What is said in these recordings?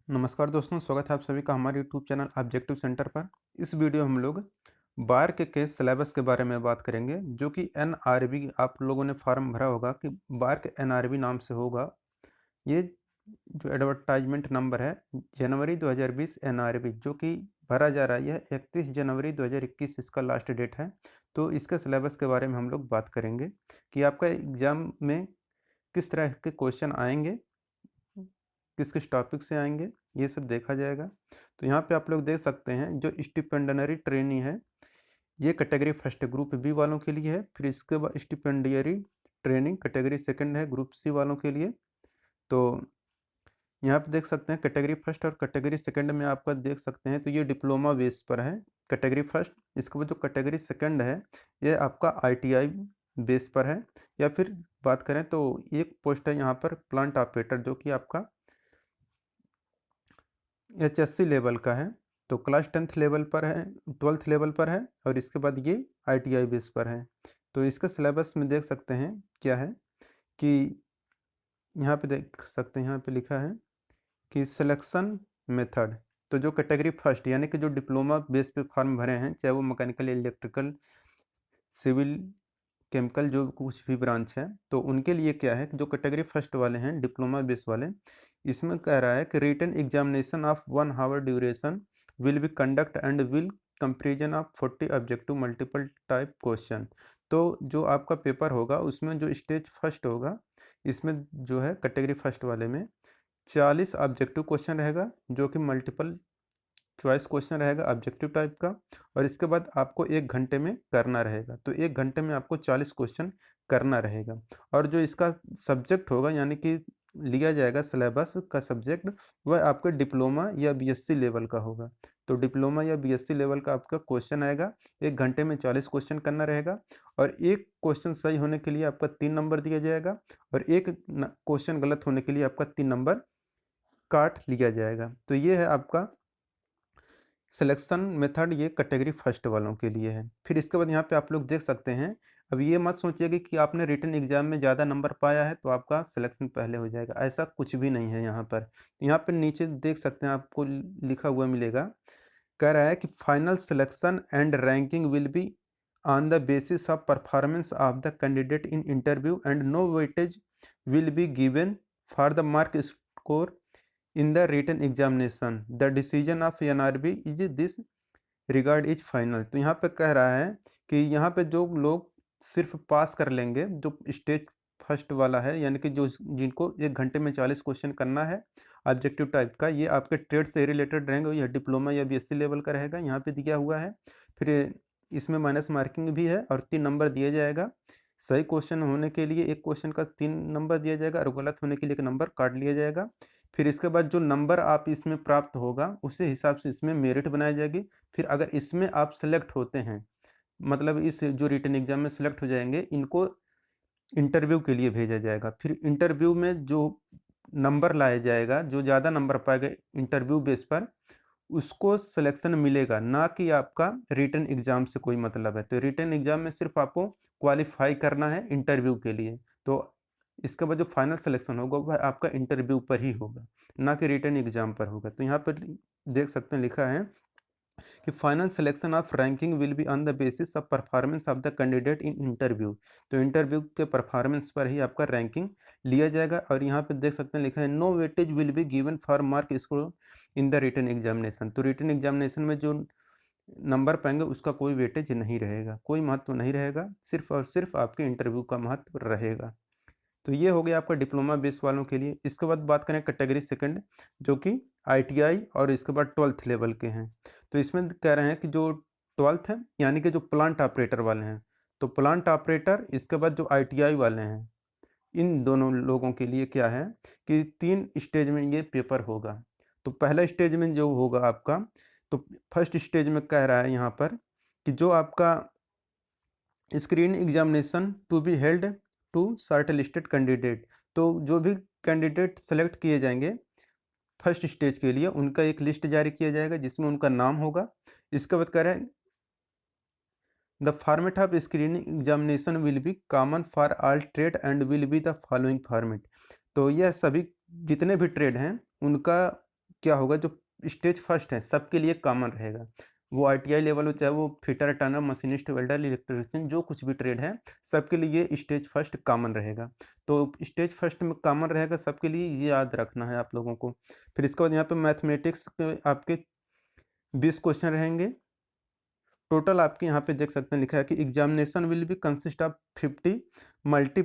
नमस्कार दोस्तों, स्वागत है आप सभी का हमारे यूट्यूब चैनल ऑब्जेक्टिव सेंटर पर। इस वीडियो हम लोग बार के सिलेबस के बारे में बात करेंगे, जो कि एनआरबी आप लोगों ने फॉर्म भरा होगा कि बार के एनआरबी नाम से होगा। ये जो एडवर्टाइजमेंट नंबर है जनवरी 2020 एनआरबी जो कि भरा जा रहा है, यह 31 जनवरी 2021 इसका लास्ट डेट है। तो इसके सिलेबस के बारे में हम लोग बात करेंगे कि आपका एग्जाम में किस तरह के क्वेश्चन आएंगे, किस किस टॉपिक से आएंगे, ये सब देखा जाएगा। तो यहाँ पे आप लोग देख सकते हैं जो स्टिपेंडनरी ट्रेनी है, ये कैटेगरी फर्स्ट ग्रुप बी वालों के लिए है। फिर इसके बाद स्टिपेंडियरी ट्रेनिंग कैटेगरी सेकंड है ग्रुप सी वालों के लिए। तो यहाँ पे देख सकते हैं कैटेगरी फर्स्ट और कैटेगरी सेकंड में आपका देख सकते हैं, तो ये डिप्लोमा बेस पर है कैटेगरी फर्स्ट। इसके बाद जो कैटेगरी सेकंड है ये आपका आईटीआई बेस पर है। या फिर बात करें तो एक पोस्ट है यहाँ पर प्लांट ऑपरेटर, जो कि आपका एचएससी लेवल का है। तो क्लास 10th लेवल पर है, 12th लेवल पर है, और इसके बाद ये आईटीआई बेस पर है। तो इसका सिलेबस में देख सकते हैं क्या है कि यहाँ पे देख सकते हैं, यहाँ पे लिखा है कि सिलेक्शन मेथड। तो जो कैटेगरी फर्स्ट यानी कि जो डिप्लोमा बेस पे फॉर्म भरे हैं, चाहे वो मैकेनिकल, इलेक्ट्रिकल, सिविल, केमिकल, जो कुछ भी ब्रांच है, तो उनके लिए क्या है कि जो कैटेगरी फर्स्ट वाले हैं डिप्लोमा बेस वाले, इसमें कह रहा है कि written examination of 1 hour duration will be conduct and will comparison of 40 objective multiple type question. तो जो आपका पेपर होगा उसमें जो स्टेज फर्स्ट होगा, इसमें जो है कैटेगरी फर्स्ट वाले में 40 ऑब्जेक्टिव क्वेश्चन रहेगा, जो कि मल्टीपल चॉइस क्वेश्चन रहेगा ऑब्जेक्टिव टाइप का। और इसके बाद आपको 1 घंटे में करना रहेगा। तो 1 घंटे में आपको 40 क्वेश्चन करना रहेगा। और जो इसका सब्जेक्ट होगा, यानी कि लिया जाएगा सिलेबस का सब्जेक्ट, वह आपके डिप्लोमा या बीएससी लेवल का होगा। तो डिप्लोमा या बीएससी लेवल का आपका क्वेश्चन आएगा, 1 घंटे में 40 क्वेश्चन करना रहेगा। और एक क्वेश्चन सही होने के लिए आपका 3 नंबर दिया जाएगा, और एक क्वेश्चन गलत होने के लिए आपका 3 नंबर काट लिया जाएगा। तो ये है आपका सिलेक्शन मेथड, ये कैटेगरी फर्स्ट वालों के लिए है। फिर इसके बाद यहाँ पे आप लोग देख सकते हैं, अब ये मत सोचिएगा कि आपने रिटन एग्जाम में ज़्यादा नंबर पाया है तो आपका सिलेक्शन पहले हो जाएगा, ऐसा कुछ भी नहीं है यहाँ पर। यहाँ पे नीचे देख सकते हैं, आपको लिखा हुआ मिलेगा, कह रहा है कि final selection and ranking will be on the basis of performance of the candidate in interview and no weightage will be given for the mark score in the written examination. The decision of NRB is this regard is final. तो यहाँ पे कह रहा है कि यहाँ पे जो लोग सिर्फ पास कर लेंगे, जो स्टेज फर्स्ट वाला है, यानी कि जो जिनको 1 घंटे में 40 क्वेश्चन करना है ऑब्जेक्टिव टाइप का, ये आपके ट्रेड से रिलेटेड रहेंगे, यह डिप्लोमा या बीएससी लेवल का रहेगा, यहाँ पे दिया हुआ है। फिर इसमें माइनस मार्किंग भी है और 3 नंबर दिया जाएगा। सही क्वेश्चन होने के लिए एक क्वेश्चन का 3 नंबर दिया जाएगा, और गलत होने के लिए 1 नंबर काट लिया जाएगा। फिर इसके बाद जो नंबर आप इसमें प्राप्त होगा उसी हिसाब से इसमें मेरिट बनाई जाएगी। फिर अगर इसमें आप सेलेक्ट होते हैं, मतलब इस जो रिटन एग्जाम में सेलेक्ट हो जाएंगे, इनको इंटरव्यू के लिए भेजा जाएगा। फिर इंटरव्यू में जो नंबर लाया जाएगा, जो ज़्यादा नंबर पाएगा इंटरव्यू बेस पर, उसको सिलेक्शन मिलेगा, ना कि आपका रिटन एग्जाम से कोई मतलब है। तो रिटन एग्जाम में सिर्फ आपको क्वालिफाई करना है इंटरव्यू के लिए। तो इसके बाद जो फाइनल सिलेक्शन होगा वह आपका इंटरव्यू पर ही होगा, ना कि रिटन एग्जाम पर होगा। तो यहाँ पर देख सकते हैं लिखा है कि final selection of ranking will be on the basis of performance of the candidate in interview. तो इंटरव्यू के परफॉर्मेंस पर ही आपका रैंकिंग लिया जाएगा। और यहाँ पे देख सकते हैं लिखा है no weightage will be given for mark score in the written examination. तो रिटन एग्जामिनेशन में जो नंबर पाएंगे उसका कोई वेटेज नहीं रहेगा, कोई महत्व नहीं रहेगा, सिर्फ और सिर्फ आपके इंटरव्यू का महत्व रहेगा। तो ये हो गया आपका डिप्लोमा बेस वालों के लिए। इसके बाद बात करें कैटेगरी सेकंड, जो कि आईटीआई और इसके बाद 12th लेवल के हैं। तो इसमें कह रहे हैं कि जो 12th है, यानी कि जो प्लांट ऑपरेटर वाले हैं, तो प्लांट ऑपरेटर, इसके बाद जो आईटीआई वाले हैं, इन दोनों लोगों के लिए क्या है कि 3 स्टेज में ये पेपर होगा। तो पहला स्टेज में जो होगा आपका, तो फर्स्ट स्टेज में कह रहा है यहाँ पर कि जो आपका screen examination to be held to shortlisted candidate. तो जो भी कैंडिडेट सेलेक्ट किए जाएंगे फर्स्ट स्टेज के लिए, उनका एक लिस्ट जारी किया जाएगा जिसमें उनका नाम होगा। इसके बाद कह रहे हैं the format of screening examination will be common for all trade and will be the following format. तो यह सभी जितने भी ट्रेड हैं उनका क्या होगा, जो स्टेज फर्स्ट है सबके लिए कॉमन रहेगा। वो आईटीआई लेवल हो, चाहे वो fitter, Turner, machinist, welder, electrician, जो कुछ भी ट्रेड है सबके लिए ये स्टेज फर्स्ट कॉमन रहेगा। तो स्टेज फर्स्ट में कॉमन रहेगा सबके लिए, ये याद रखना है आप लोगों को। फिर इसके बाद यहाँ पे मैथमेटिक्स के आपके 20 क्वेश्चन रहेंगे। टोटल आपके यहाँ पे देख सकते हैं लिखा है कि examination will be consist of 50 multi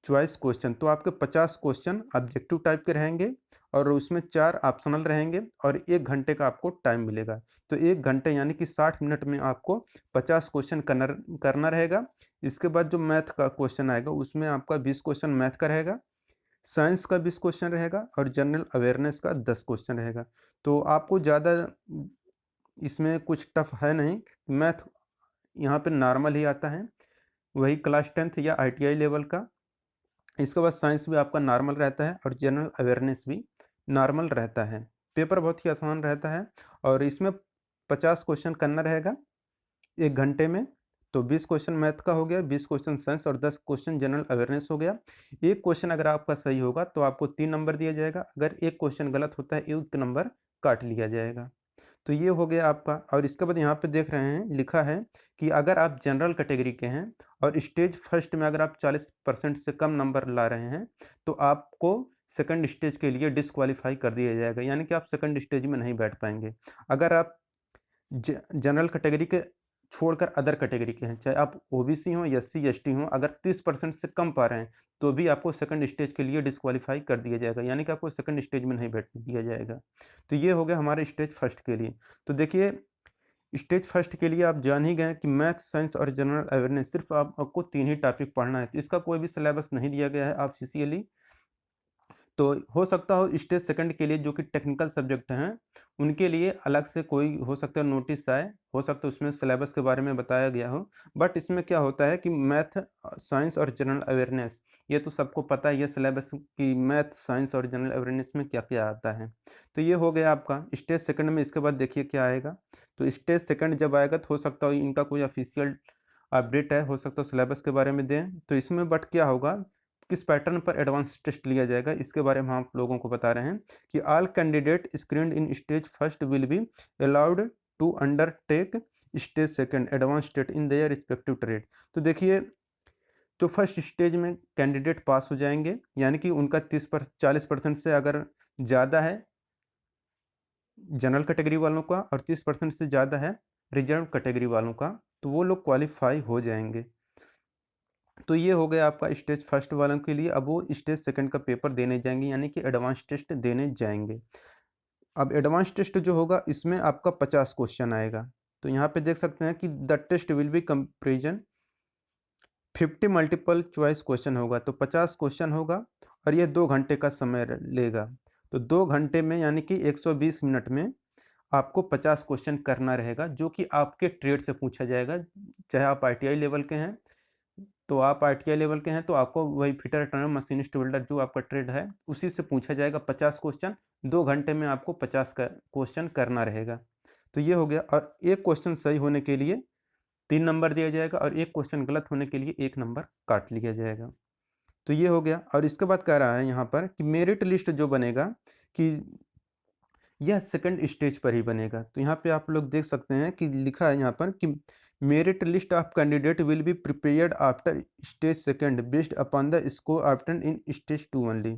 choice question. तो आपके 50 क्वेश्चन ऑब्जेक्टिव टाइप के रहेंगे और उसमें 4 ऑप्शनल रहेंगे और 1 घंटे का आपको टाइम मिलेगा। तो 1 घंटे यानी कि 60 मिनट में आपको 50 क्वेश्चन करना रहेगा। इसके बाद जो मैथ का क्वेश्चन आएगा उसमें आपका 20 क्वेश्चन मैथ का रहेगा, साइंस का 20 क्वेश्चन रहेगा और जनरल अवेयरनेस का 10 क्वेश्चन रहेगा। तो आपको ज़्यादा इसमें कुछ टफ है नहीं, मैथ यहाँ पे नॉर्मल ही आता है, वही क्लास 10th या आईटीआई लेवल का। इसके बाद साइंस भी आपका नॉर्मल रहता है और जनरल अवेयरनेस भी नॉर्मल रहता है। पेपर बहुत ही आसान रहता है और इसमें 50 क्वेश्चन करना रहेगा 1 घंटे में। तो 20 क्वेश्चन मैथ का हो गया, 20 क्वेश्चन साइंस और 10 क्वेश्चन जनरल अवेयरनेस हो गया। एक क्वेश्चन अगर आपका सही होगा तो आपको 3 नंबर दिया जाएगा, अगर एक क्वेश्चन गलत होता है 1 नंबर काट लिया जाएगा। तो ये हो गया आपका। और इसके बाद यहाँ पे देख रहे हैं लिखा है कि अगर आप जनरल कैटेगरी के हैं और स्टेज फर्स्ट में अगर आप 40% से कम नंबर ला रहे हैं तो आपको सेकंड स्टेज के लिए डिस्क्वालीफाई कर दिया जाएगा, यानी कि आप सेकंड स्टेज में नहीं बैठ पाएंगे। अगर आप जनरल कैटेगरी के छोड़कर अदर कैटेगरी के हैं, चाहे आप ओबीसी हों, एससी एसटी हों, अगर 30% से कम पा रहे हैं तो भी आपको सेकंड स्टेज के लिए डिस्क्वालीफाई कर दिया जाएगा, यानी कि आपको सेकंड स्टेज में नहीं बैठने दिया जाएगा। तो ये हो गया हमारे स्टेज फर्स्ट के लिए। तो देखिए, स्टेज फर्स्ट के लिए आप जान ही गए कि मैथ, साइंस और जनरल अवेयरनेस, सिर्फ आपको 3 ही टॉपिक पढ़ना है। तो इसका कोई भी सिलेबस नहीं दिया गया है ऑफिशियली। तो हो सकता हो स्टेज सेकंड के लिए जो कि टेक्निकल सब्जेक्ट हैं उनके लिए अलग से कोई हो सकता है नोटिस आए, हो सकता है उसमें सिलेबस के बारे में बताया गया हो। बट इसमें क्या होता है कि मैथ, साइंस और जनरल अवेयरनेस, ये तो सबको पता है ये सिलेबस कि मैथ, साइंस और जनरल अवेयरनेस में क्या क्या आता है। तो ये हो गया आपका स्टेज सेकंड में। इसके बाद देखिए क्या आएगा। तो स्टेज सेकंड जब आएगा तो हो सकता हो इनका कोई ऑफिशियल अपडेट है, हो सकता है सिलेबस के बारे में दें। तो इसमें बट क्या होगा, किस पैटर्न पर एडवांस टेस्ट लिया जाएगा इसके बारे में हम आप लोगों को बता रहे हैं कि all candidate screened in stage first will be allowed to undertake stage second advance test in their respective trade. तो देखिए, तो फर्स्ट स्टेज में कैंडिडेट पास हो जाएंगे, यानी कि उनका 40% से अगर ज़्यादा है जनरल कैटेगरी वालों का और 30% से ज़्यादा है रिजर्व कैटेगरी वालों का, तो वो लोग क्वालिफाई हो जाएंगे। तो ये हो गया आपका स्टेज फर्स्ट वालों के लिए। अब वो स्टेज सेकंड का पेपर देने जाएंगे, यानी कि एडवांस टेस्ट देने जाएंगे। अब एडवांस टेस्ट जो होगा इसमें आपका 50 क्वेश्चन आएगा। तो यहाँ पे देख सकते हैं कि the test will be comparison 50 multiple choice question होगा। तो 50 क्वेश्चन होगा और ये 2 घंटे का समय लेगा। तो 2 घंटे में यानी कि 120 मिनट में आपको 50 क्वेश्चन करना रहेगा, जो कि आपके ट्रेड से पूछा जाएगा। चाहे आप आईटीआई लेवल के हैं तो आप आईटीआई लेवल के हैं तो आपको वही फिटर, टर्नर, मशीनिस्ट, वेल्डर जो आपका ट्रेड है उसी से पूछा जाएगा 50 क्वेश्चन। 2 घंटे में आपको 50 का क्वेश्चन करना रहेगा। तो ये हो गया। और एक क्वेश्चन सही होने के लिए 3 नंबर दिया जाएगा और एक क्वेश्चन गलत होने के लिए 1 नंबर काट लिया जाएगा। तो ये हो गया। और इसके बाद कह रहा है यहाँ पर कि मेरिट लिस्ट जो बनेगा कि यह सेकंड स्टेज पर ही बनेगा। तो यहाँ पे आप लोग देख सकते हैं कि लिखा है यहाँ पर कि merit list of candidate will be prepared after stage second based upon the score obtained in stage 2 only.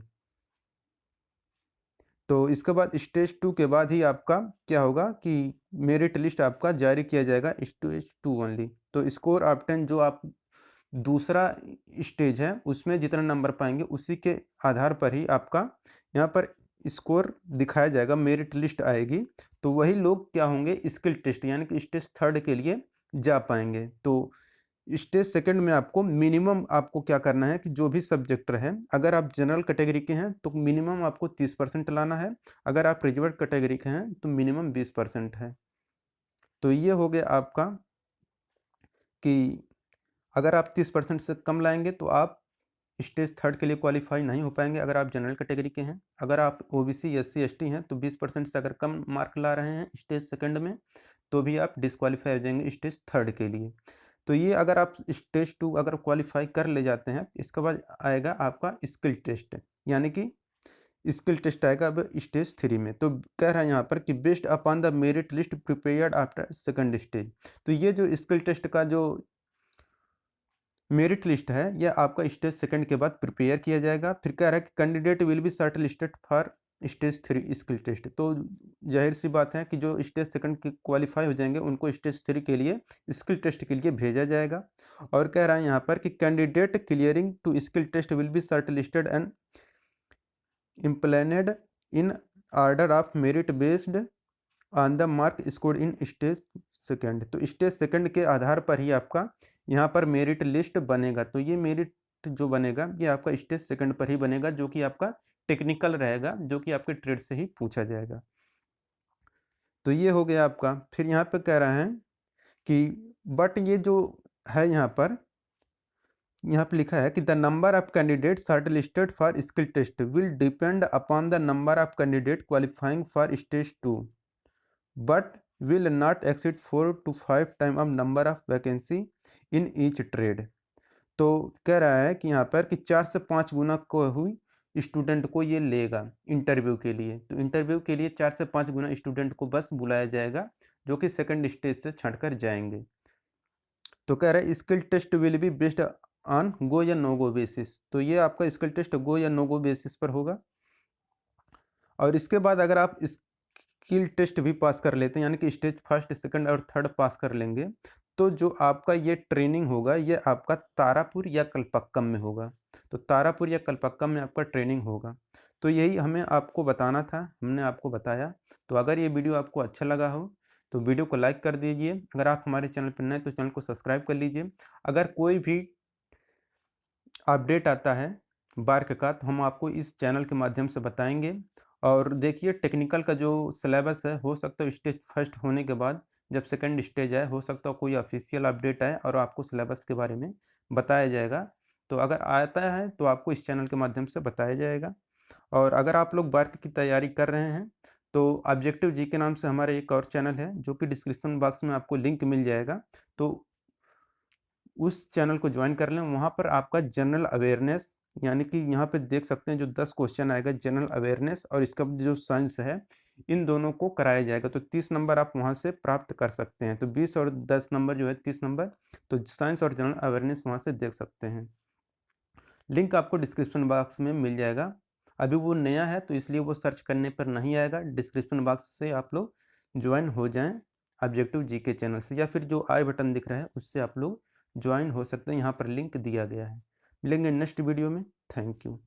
तो इसके बाद स्टेज 2 के बाद ही आपका क्या होगा कि मेरिट लिस्ट आपका जारी किया जाएगा स्टेज 2 ओनली। तो स्कोर ऑब्टेन जो आप दूसरा स्टेज है उसमें जितना नंबर पाएंगे उसी के आधार पर ही आपका यहाँ पर स्कोर दिखाया जाएगा, मेरिट लिस्ट आएगी। तो वही लोग क्या होंगे स्किल टेस्ट यानी कि स्टेज थर्ड के लिए जा पाएंगे। तो स्टेज सेकंड में आपको मिनिमम आपको क्या करना है कि जो भी सब्जेक्ट है, अगर आप जनरल कैटेगरी के हैं तो मिनिमम आपको 30% लाना है, अगर आप रिजर्व कैटेगरी के हैं तो मिनिमम 20% है। तो ये हो गया आपका कि अगर आप 30% से कम लाएंगे तो आप स्टेज थर्ड के लिए क्वालिफाई नहीं हो पाएंगे अगर आप जनरल कैटेगरी के हैं। अगर आप ओबीसी, एससी, एसटी हैं तो 20% से अगर कम मार्क ला रहे हैं स्टेज सेकंड में तो भी आप डिस्क्वालीफाई हो जाएंगे स्टेज थर्ड के लिए। तो ये अगर आप स्टेज 2 अगर क्वालिफाई कर ले जाते हैं इसके बाद आएगा आपका स्किल टेस्ट, यानी कि स्किल टेस्ट आएगा अब स्टेज 3 में। तो कह रहा है यहाँ पर कि based upon the merit list prepared after second stage. तो ये जो स्किल टेस्ट का जो मेरिट लिस्ट है यह आपका स्टेज सेकंड के बाद प्रिपेयर किया जाएगा। फिर कह रहा है कि candidate will be short listed for stage 3 skill test. तो जाहिर सी बात है कि जो स्टेज सेकंड के क्वालिफाई हो जाएंगे उनको स्टेज 3 के लिए स्किल टेस्ट के लिए भेजा जाएगा। और कह रहा है यहाँ पर कि candidate clearing to skill test will be short listed and empanelled in order of merit based on the mark scored in stage second. तो स्टेज सेकंड के आधार पर ही आपका यहाँ पर मेरिट लिस्ट बनेगा। तो ये मेरिट जो बनेगा ये आपका स्टेज सेकंड पर ही बनेगा, जो कि आपका टेक्निकल रहेगा, जो कि आपके ट्रेड से ही पूछा जाएगा। तो ये हो गया आपका। फिर यहाँ पे कह रहे हैं कि बट ये जो है यहाँ पे लिखा है कि the number of candidate shortlisted for skill test will depend upon the number of candidate qualifying for stage 2 but will not exceed 4 to 5 time of number of vacancy in each trade. तो कह रहा है कि यहाँ पर कि 4 से 5 गुना को हुई स्टूडेंट को ये लेगा इंटरव्यू के लिए। तो इंटरव्यू के लिए 4 से 5 गुना स्टूडेंट को बस बुलाया जाएगा, जो कि सेकंड स्टेज से छंटकर जाएंगे। तो कह रहा है skill test will be based on go या नो गो बेसिस। तो ये आपका स्किल टेस्ट गो या नो गो बेसिस पर होगा। और इसके बाद अगर आप स्किल टेस्ट भी पास कर लेते हैं, यानी कि स्टेज फर्स्ट सेकंड और थर्ड पास कर लेंगे, तो जो आपका ये ट्रेनिंग होगा ये आपका तारापुर या कलपक्कम में होगा। तो तारापुर या कलपक्कम में आपका ट्रेनिंग होगा। तो यही हमें आपको बताना था, हमने आपको बताया। तो अगर ये वीडियो आपको अच्छा लगा हो तो वीडियो को लाइक कर दीजिए। अगर आप हमारे चैनल पर नए तो चैनल को सब्सक्राइब कर लीजिए। अगर कोई भी अपडेट आता है बार्क का तो हम आपको इस चैनल के माध्यम से बताएंगे। और देखिए टेक्निकल का जो सिलेबस है, हो सकता है स्टेज फर्स्ट होने के बाद जब सेकंड स्टेज आए, हो सकता है कोई ऑफिशियल अपडेट आए और आपको सिलेबस के बारे में बताया जाएगा। तो अगर आता है तो आपको इस चैनल के माध्यम से बताया जाएगा। और अगर आप लोग बार्क की तैयारी कर रहे हैं तो ऑब्जेक्टिव जी के नाम से हमारा एक और चैनल है, जो कि डिस्क्रिप्शन बॉक्स में आपको लिंक मिल जाएगा। तो उस चैनल को ज्वाइन कर लें। वहाँ पर आपका जनरल अवेयरनेस, यानी कि यहाँ पे देख सकते हैं जो 10 क्वेश्चन आएगा जनरल अवेयरनेस और इसका जो साइंस है, इन दोनों को कराया जाएगा। तो 30 नंबर आप वहाँ से प्राप्त कर सकते हैं। तो 20 और 10 नंबर जो है 30 नंबर, तो साइंस और जनरल अवेयरनेस वहाँ से देख सकते हैं। लिंक आपको डिस्क्रिप्शन बॉक्स में मिल जाएगा। अभी वो नया है तो इसलिए वो सर्च करने पर नहीं आएगा। डिस्क्रिप्शन बॉक्स से आप लोग ज्वाइन हो जाएं ऑब्जेक्टिव जी के चैनल से, या फिर जो आई बटन दिख रहा है उससे आप लोग ज्वाइन हो सकते हैं। यहाँ पर लिंक दिया गया है। मिलेंगे नेक्स्ट वीडियो में। Thank you.